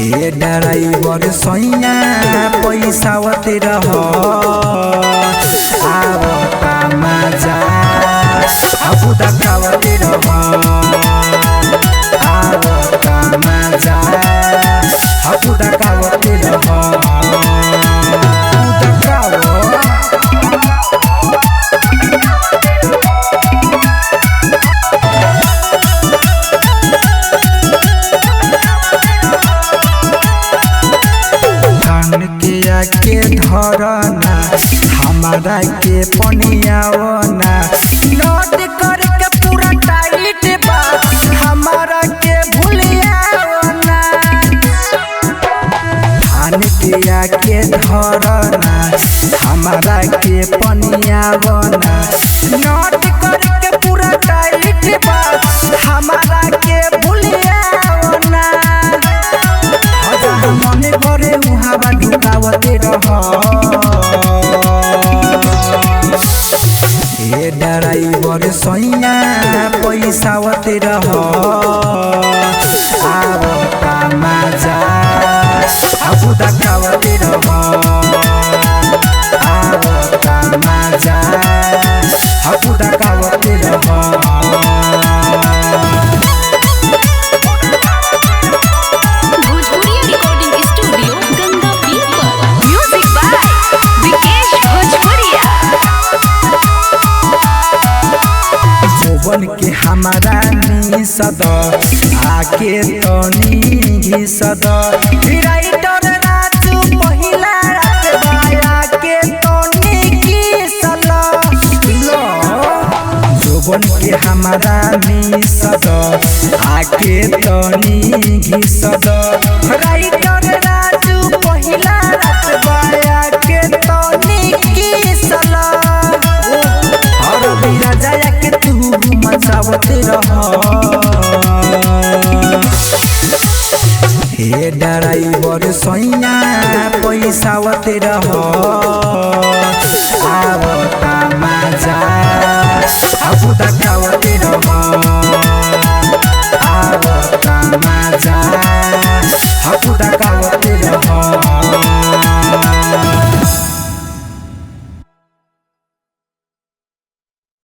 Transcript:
हे ड्राइवर सैया पैसा रह आवता मजा अबू दकावते रह आवता मजा अबू दकावते रह के धरना हमारा के पनियावना नोट करके पूरा टाइट बा हमारा के भूलियावना धान के धरना हमारा के पनियावना नोट करके पूरा टाइट बा हमारा के भूलियावना मन करे उहावा ढुकावते रह हे ड्राइवर सैया पैसा रह आवता मजा अबू दकावते रह आवता मजा अबू दकावते रह के हमारा निसद आके तनी घिसद राइटर नाचू पहिला रात बाया के तनी घिसल जोबन के हमारा निसद आके तनी घिसद राइटर नाचू पहिला रात बाया के तनी घिसल और बिरा जाया के तू मचावते रह हे ड्राइवर सैया पैसा रह